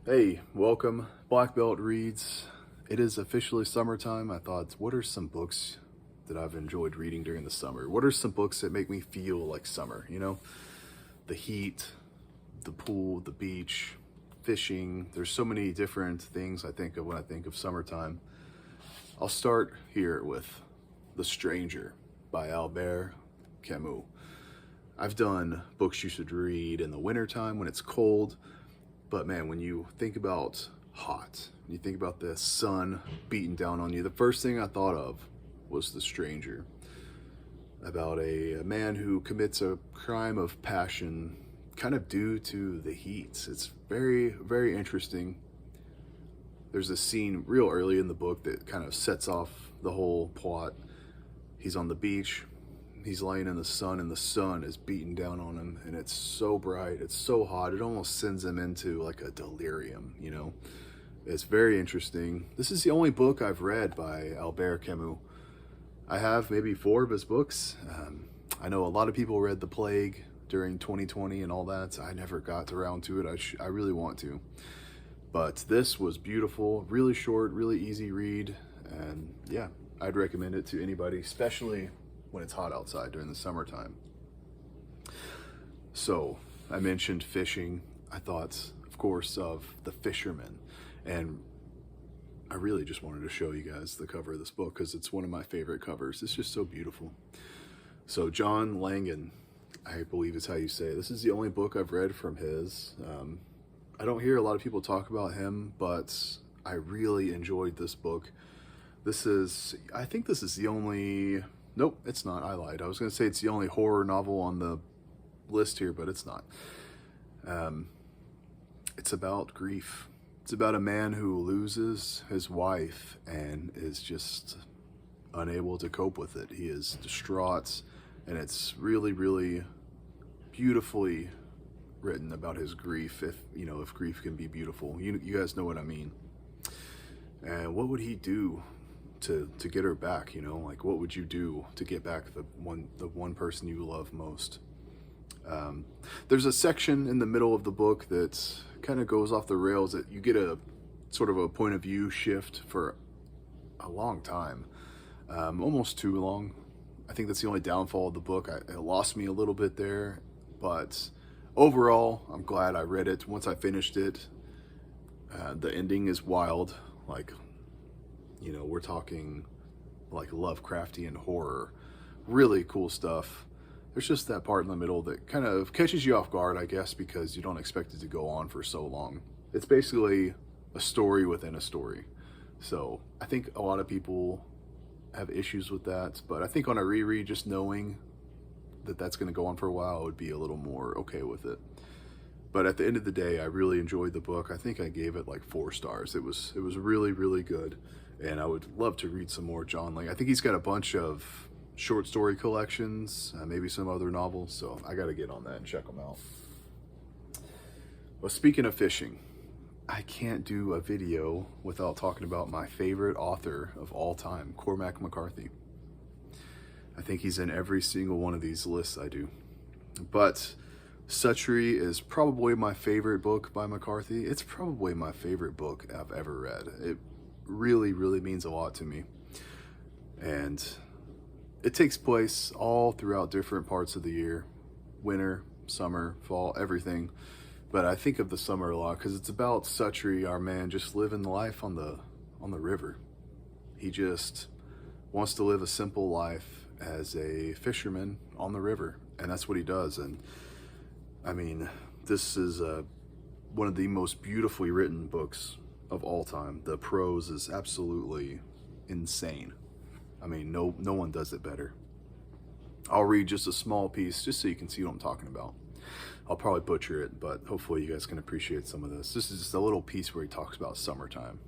Hey, welcome. Black Belt Reads. It is officially summertime. I thought, what are some books that I've enjoyed reading during the summer? What are some books that make me feel like summer? The heat, the pool, the beach, fishing. There's so many different things I think of when I think of summertime. I'll start here with The Stranger by Albert Camus. I've done books you should read in the wintertime when it's cold. But man, when you think about hot, when you think about the sun beating down on you, the first thing I thought of was The Stranger, about a man who commits a crime of passion kind of due to the heat. It's very, very interesting. There's a scene real early in the book that kind of sets off the whole plot. He's on the beach. He's laying in the sun, and the sun is beating down on him, and it's so bright, it's so hot, it almost sends him into like a delirium. It's very interesting. This is the only book I've read by Albert Camus. I have maybe 4 of his books. I know a lot of people read The Plague during 2020 and all that. I never got around to it. I really want to. But this was beautiful, really short, really easy read, and yeah, I'd recommend it to anybody, especially when it's hot outside during the summertime. So I mentioned fishing. I thought, of course, of The Fisherman, and I really just wanted to show you guys the cover of this book because it's one of my favorite covers. It's just so beautiful. So John Langan, I believe is how you say it. This is the only book I've read from his. I don't hear a lot of people talk about him, but I really enjoyed this book. I think this is the only, nope, it's not, I lied. I was going to say it's the only horror novel on the list here, but it's not. It's about grief. It's about a man who loses his wife and is just unable to cope with it. He is distraught, and it's really, really beautifully written about his grief, if grief can be beautiful. You guys know what I mean. And what would he do to get her back? Like, what would you do to get back the one person you love most? There's a section in the middle of the book that kind of goes off the rails, that you get a sort of a point of view shift for a long time, almost too long. I think that's the only downfall of the book. It lost me a little bit there, but overall, I'm glad I read it. Once I finished it, the ending is wild. Like, we're talking like Lovecraftian horror, really cool stuff. There's just that part in the middle that kind of catches you off guard, I guess, because you don't expect it to go on for so long. It's basically a story within a story. So I think a lot of people have issues with that, but I think on a reread, just knowing that that's going to go on for a while, I would be a little more okay with it. But at the end of the day, I really enjoyed the book. I think I gave it like 4 stars. It was really, really good, and I would love to read some more John Lang. I think he's got a bunch of short story collections, maybe some other novels, so I got to get on that and check them out. Well, speaking of fishing, I can't do a video without talking about my favorite author of all time, Cormac McCarthy. I think he's in every single one of these lists I do. But Suchy is probably my favorite book by McCarthy. It's probably my favorite book I've ever read. It really, really means a lot to me. And it takes place all throughout different parts of the year. Winter, summer, fall, everything. But I think of the summer a lot because it's about Suchy, our man, just living life on the river. He just wants to live a simple life as a fisherman on the river, and that's what he does. And I mean, this is one of the most beautifully written books of all time. The prose is absolutely insane. I mean, no one does it better. I'll read just a small piece just so you can see what I'm talking about. I'll probably butcher it, but hopefully you guys can appreciate some of this. This is just a little piece where he talks about summertime.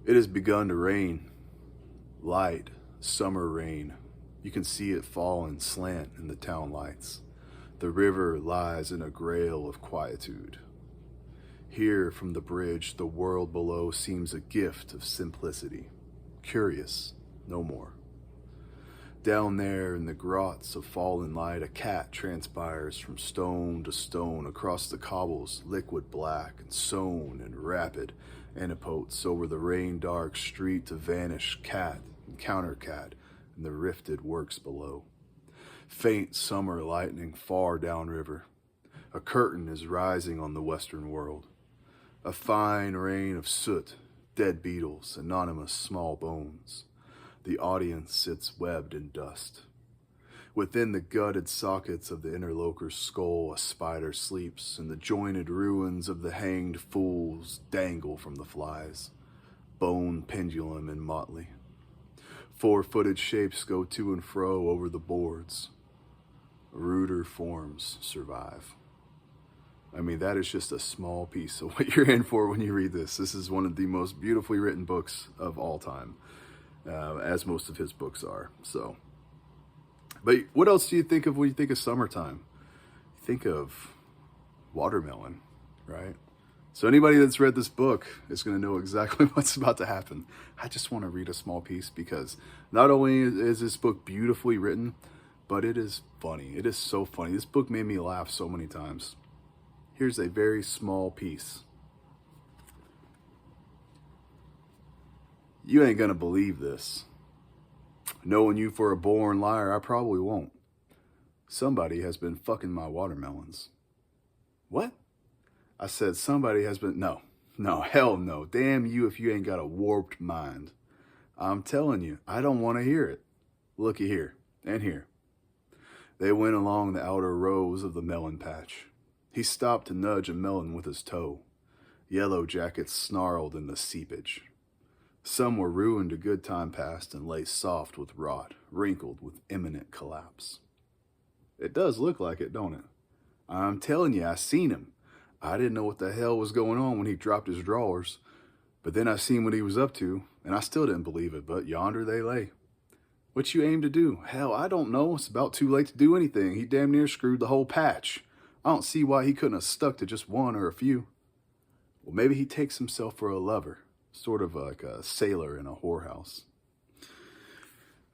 It has begun to rain. Light summer rain. You can see it fall and slant in the town lights. The river lies in a grail of quietude. Here from the bridge, the world below seems a gift of simplicity. Curious, no more. Down there in the grots of fallen light, a cat transpires from stone to stone across the cobbles, liquid black and sown in rapid anipotes over the rain-dark street to vanish cat and counter-cat in the rifted works below. Faint summer lightning far downriver. A curtain is rising on the western world. A fine rain of soot, dead beetles, anonymous small bones. The audience sits webbed in dust. Within the gutted sockets of the interlocutor's skull, a spider sleeps, and the jointed ruins of the hanged fools dangle from the flies, bone pendulum and motley. Four-footed shapes go to and fro over the boards. Ruder forms survive. I mean, that is just a small piece of what you're in for when you read this. This is one of the most beautifully written books of all time. As most of his books are. So, but what else do you think of when you think of summertime? You think of watermelon, right? So anybody that's read this book is going to know exactly what's about to happen. I just want to read a small piece because not only is this book beautifully written, but it is funny. It is so funny. This book made me laugh so many times. Here's a very small piece. You ain't gonna believe this. Knowing you for a born liar, I probably won't. Somebody has been fucking my watermelons. What? I said somebody has been... No, hell no. Damn you if you ain't got a warped mind. I'm telling you, I don't want to hear it. Looky here, and here. They went along the outer rows of the melon patch. He stopped to nudge a melon with his toe. Yellow jackets snarled in the seepage. Some were ruined a good time past and lay soft with rot, wrinkled with imminent collapse. It does look like it, don't it? I'm telling you, I seen him. I didn't know what the hell was going on when he dropped his drawers, but then I seen what he was up to, and I still didn't believe it, but yonder they lay. What you aim to do? Hell, I don't know. It's about too late to do anything. He damn near screwed the whole patch. I don't see why he couldn't have stuck to just one or a few. Well, maybe he takes himself for a lover. Sort of like a sailor in a whorehouse.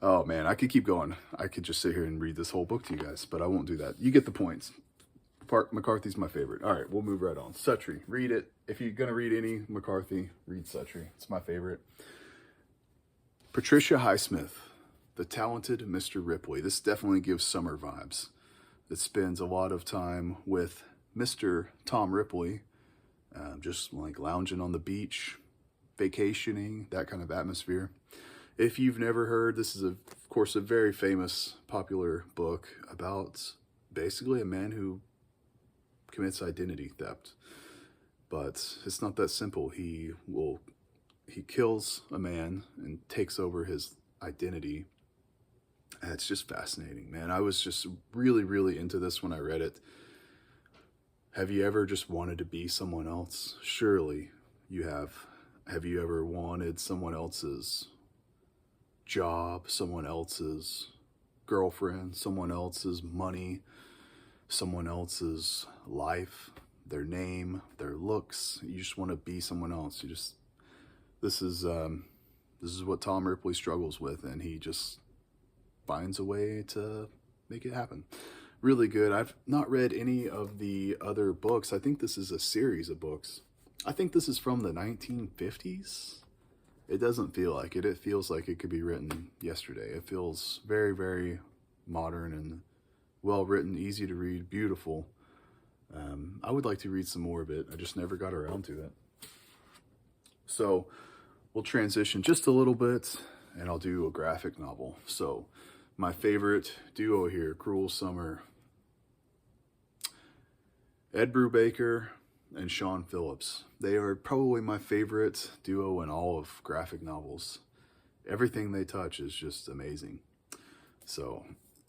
Oh man, I could keep going. I could just sit here and read this whole book to you guys, but I won't do that. You get the points. McCarthy's my favorite. All right, we'll move right on. Suchy, read it. If you're going to read any McCarthy, read Suchy. It's my favorite. Patricia Highsmith, the talented Mr. Ripley. This definitely gives summer vibes. It spends a lot of time with Mr. Tom Ripley, just like lounging on the beach, vacationing, that kind of atmosphere. If you've never heard, this is, of course, a very famous, popular book about basically a man who commits identity theft. But it's not that simple. He kills a man and takes over his identity. And it's just fascinating, man. I was just really, really into this when I read it. Have you ever just wanted to be someone else? Surely you have. Have you ever wanted someone else's job, someone else's girlfriend, someone else's money, someone else's life, their name, their looks? You just want to be someone else. This is what Tom Ripley struggles with, and he just finds a way to make it happen. Really good. I've not read any of the other books. I think this is a series of books. I think this is from the 1950s. It doesn't feel like it. It feels like it could be written yesterday. It feels very, very modern and well written, easy to read, beautiful. I would like to read some more of it. I just never got around to it. So we'll transition just a little bit and I'll do a graphic novel. So my favorite duo here, Cruel Summer. Ed Brubaker and Sean Phillips. They are probably my favorite duo in all of graphic novels. Everything they touch is just amazing. So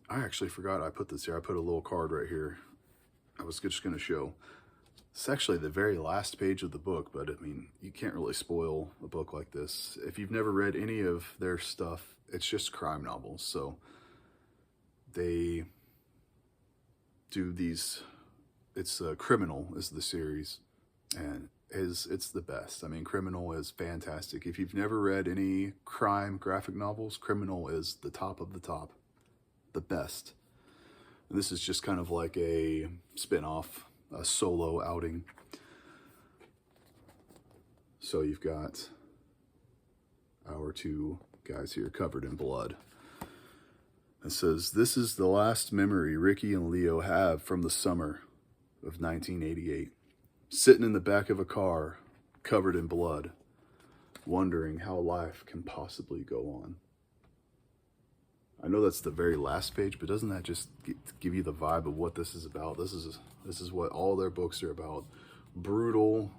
I actually forgot I put this here. I put a little card right here. I was just going to show. It's actually the very last page of the book, but I mean, you can't really spoil a book like this. If you've never read any of their stuff, it's just crime novels. So they do these, it's Criminal is the series, and it's the best. I mean, Criminal is fantastic. If you've never read any crime graphic novels, Criminal is the top of the top. the best. And this is just kind of like a spin-off, a solo outing. So you've got our two guys here covered in blood. It says, "This is the last memory Ricky and Leo have from the summer of 1988. Sitting in the back of a car, covered in blood, wondering how life can possibly go on." I know that's the very last page, but doesn't that just give you the vibe of what this is about? This is what all their books are about. Brutal,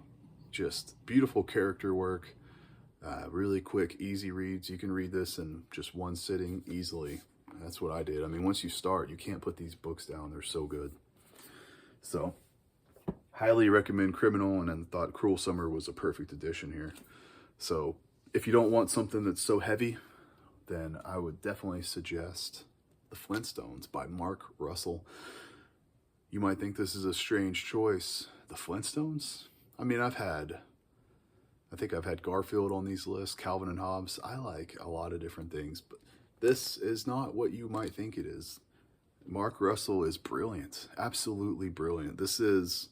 just beautiful character work, really quick, easy reads. You can read this in just one sitting easily. That's what I did. I mean, once you start, you can't put these books down. They're so good. So, highly recommend Criminal, and then thought Cruel Summer was a perfect addition here. So, if you don't want something that's so heavy, then I would definitely suggest The Flintstones by Mark Russell. You might think this is a strange choice. The Flintstones? I mean, I think I've had Garfield on these lists, Calvin and Hobbes. I like a lot of different things, but this is not what you might think it is. Mark Russell is brilliant, absolutely brilliant. This is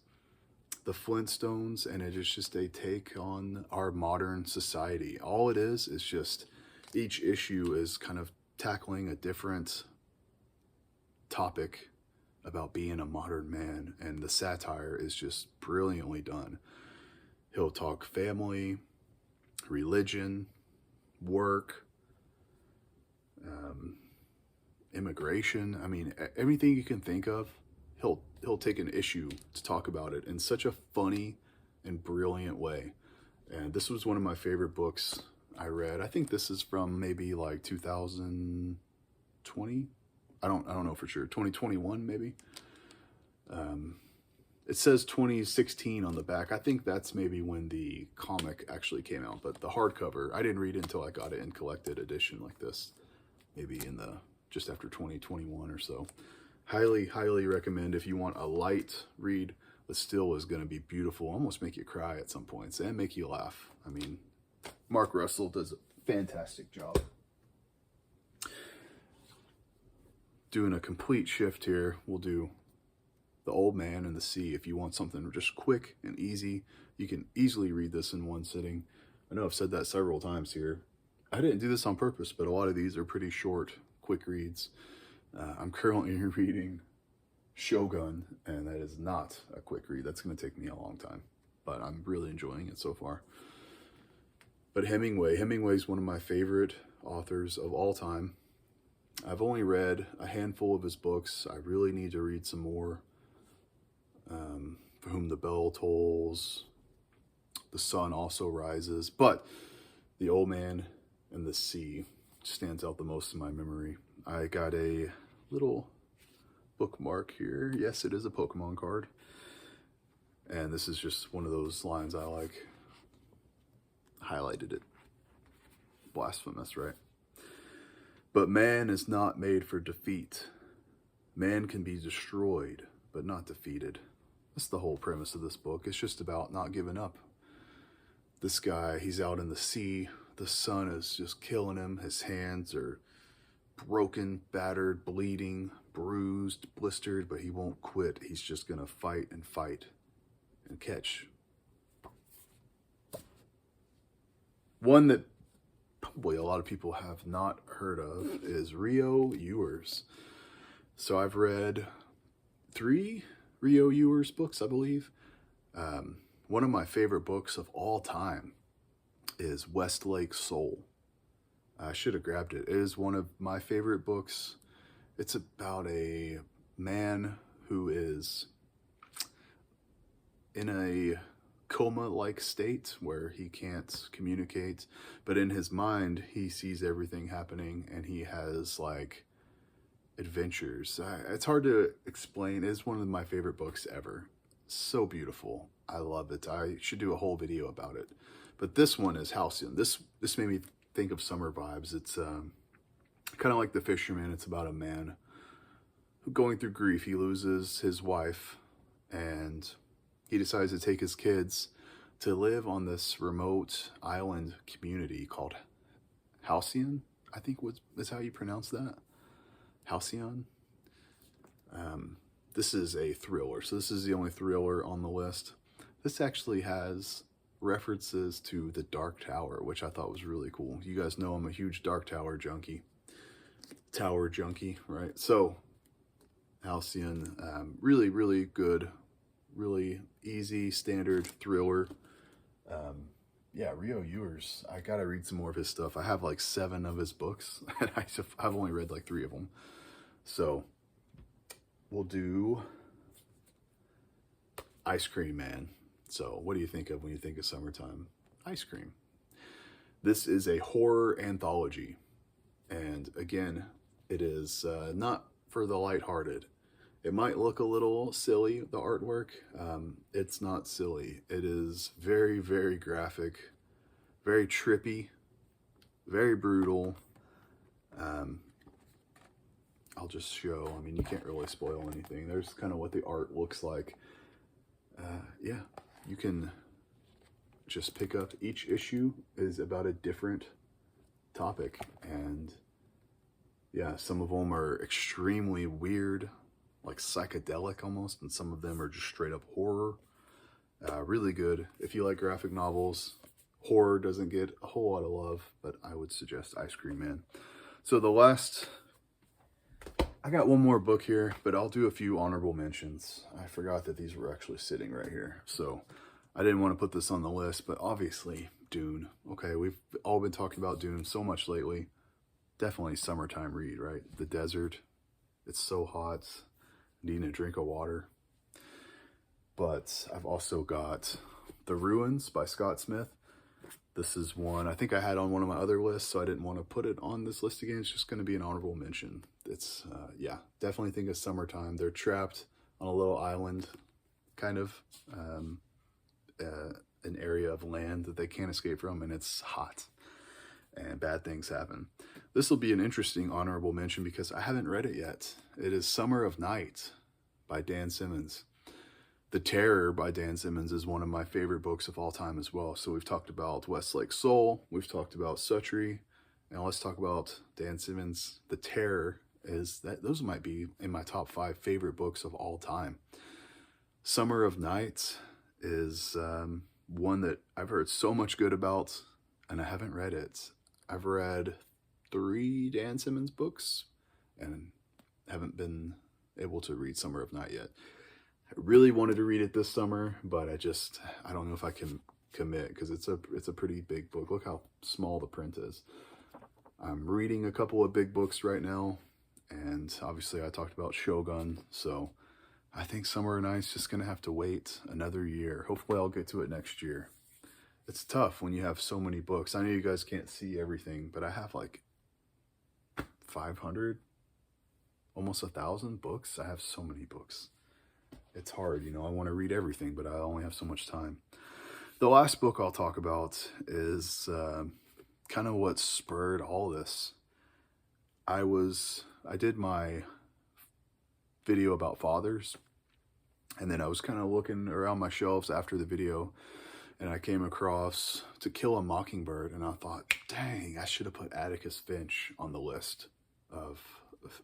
The Flintstones, and it is just a take on our modern society. All it is just each issue is kind of tackling a different topic about being a modern man, and the satire is just brilliantly done. He'll talk family, religion, work, immigration. I mean, everything you can think of, he'll take an issue to talk about it in such a funny and brilliant way. And this was one of my favorite books I read. I think this is from maybe like 2020. I don't know for sure. 2021 maybe. It says 2016 on the back. I think that's maybe when the comic actually came out, but the hardcover, I didn't read it until I got it in collected edition like this, maybe in the just after 2021 or so. Highly recommend if you want a light read, but still is going to be beautiful, almost make you cry at some points and make you laugh. I mean, Mark Russell does a fantastic job. Doing a complete shift here, we'll do The Old Man and the Sea. If you want something just quick and easy, you can easily read this in one sitting. I know I've said that several times here. I didn't do this on purpose, but a lot of these are pretty short, quick reads. I'm currently reading Shogun, and that is not a quick read. That's going to take me a long time, but I'm really enjoying it so far. But Hemingway's one of my favorite authors of all time. I've only read a handful of his books. I really need to read some more. For Whom the Bell Tolls, The Sun Also Rises, but The Old Man and the Sea stands out the most in my memory. I got a little bookmark here. Yes, it is a Pokemon card. And this is just one of those lines I like. Highlighted it. Blasphemous, right? But man is not made for defeat. Man can be destroyed, but not defeated. That's the whole premise of this book. It's just about not giving up. This guy, he's out in the sea. The sun is just killing him. His hands are broken, battered, bleeding, bruised, blistered, but he won't quit. He's just going to fight and catch. One that probably a lot of people have not heard of is Rio Ewers. So I've read 3 Rio Ewers books, I believe. One of my favorite books of all time is Westlake Soul. I should have grabbed it. It is one of my favorite books. It's about a man who is in a coma-like state where he can't communicate, but in his mind, he sees everything happening, and he has, like, adventures. It's hard to explain. It's one of my favorite books ever. So beautiful. I love it. I should do a whole video about it. But this one is halcyon. This made me think of summer vibes. It's kind of like The Fisherman. It's about a man who, going through grief, he loses his wife, and he decides to take his kids to live on this remote island community called Halcyon, I think is how you pronounce that. Halcyon. This is a thriller, so this is the only thriller on the list. This actually has references to the Dark Tower, which I thought was really cool. You guys know I'm a huge Dark Tower junkie. Right? So, Halcyon, really, really good, really easy, standard thriller. Yeah, Rio Ewers, I gotta read some more of his stuff. I have like 7 of his books, and I've only read like 3 of them. So, we'll do Ice Cream Man. So, what do you think of when you think of summertime? Ice cream. This is a horror anthology. And again, it is not for the lighthearted. It might look a little silly, the artwork. It's not silly. It is very, very graphic, very trippy, very brutal. I'll just show, I mean, you can't really spoil anything. There's kind of what the art looks like. Yeah, you can just pick up. Each issue is about a different topic. And yeah, some of them are extremely weird, like psychedelic almost, and some of them are just straight up horror. Really good. If you like graphic novels, horror doesn't get a whole lot of love, but I would suggest Ice Cream Man. So the last, I got one more book here, but I'll do a few honorable mentions. I forgot that these were actually sitting right here, so I didn't want to put this on the list, but obviously Dune. Okay, we've all been talking about Dune so much lately. Definitely summertime read, right? The desert, it's so hot, needing a drink of water. But I've also got The Ruins by Scott Smith. This is one I think I had on one of my other lists, so I didn't want to put it on this list again. It's just going to be an honorable mention. It's, yeah, definitely think of summertime. They're trapped on a little island, kind of an area of land that they can't escape from, and it's hot, and bad things happen. This will be an interesting honorable mention because I haven't read it yet. It is Summer of Night by Dan Simmons. The Terror by Dan Simmons is one of my favorite books of all time as well. So we've talked about Westlake Soul, we've talked about Suchy, and let's talk about Dan Simmons. The Terror is that those might be in my top 5 favorite books of all time. Summer of Night is one that I've heard so much good about, and I haven't read it. I've read 3 Dan Simmons books and haven't been able to read Summer of Night yet. I really wanted to read it this summer, but I don't know if I can commit because it's a pretty big book. Look how small the print is. I'm reading a couple of big books right now, and obviously I talked about Shogun, so I think Summer of Night's just going to have to wait another year. Hopefully I'll get to it next year. It's tough when you have so many books. I know you guys can't see everything, but I have like 500, almost 1,000 books. I have so many books. It's hard, you know, I want to read everything, but I only have so much time. The last book I'll talk about is kind of what spurred all this. I did my video about fathers, and then I was kind of looking around my shelves after the video, and I came across To Kill a Mockingbird, and I thought, dang, I should have put Atticus Finch on the list of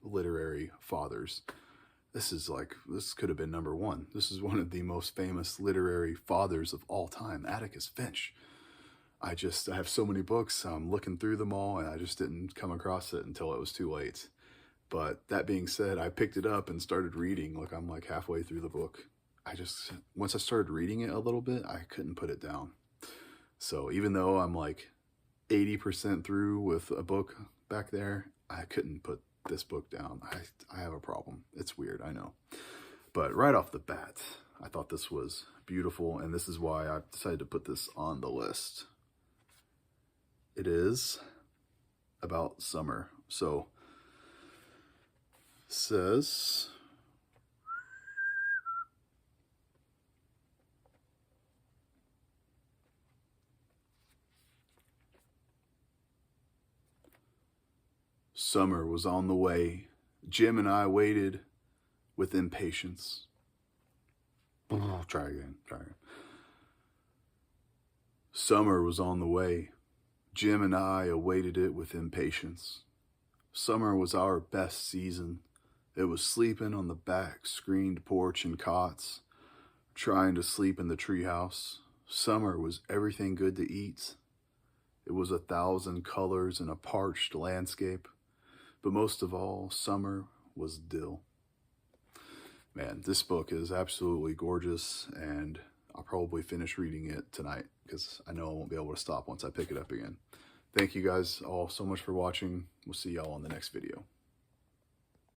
literary fathers. This could have been number 1. This is one of the most famous literary fathers of all time, Atticus Finch. I have so many books, I'm looking through them all, and I just didn't come across it until it was too late. But that being said, I picked it up and started reading. Like, I'm like halfway through the book. Once I started reading it a little bit, I couldn't put it down. So even though I'm like 80% through with a book back there, I couldn't put this book down. I have a problem. It's weird, I know. But right off the bat, I thought this was beautiful, and this is why I decided to put this on the list. It is about summer. So, it says, summer was on the way. Jim and I waited with impatience. Try again. Summer was on the way. Jim and I awaited it with impatience. Summer was our best season. It was sleeping on the back screened porch and cots, trying to sleep in the treehouse. Summer was everything good to eat. It was 1,000 colors in a parched landscape. But most of all, summer was dill. Man, this book is absolutely gorgeous, and I'll probably finish reading it tonight because I know I won't be able to stop once I pick it up again. Thank you guys all so much for watching. We'll see y'all on the next video.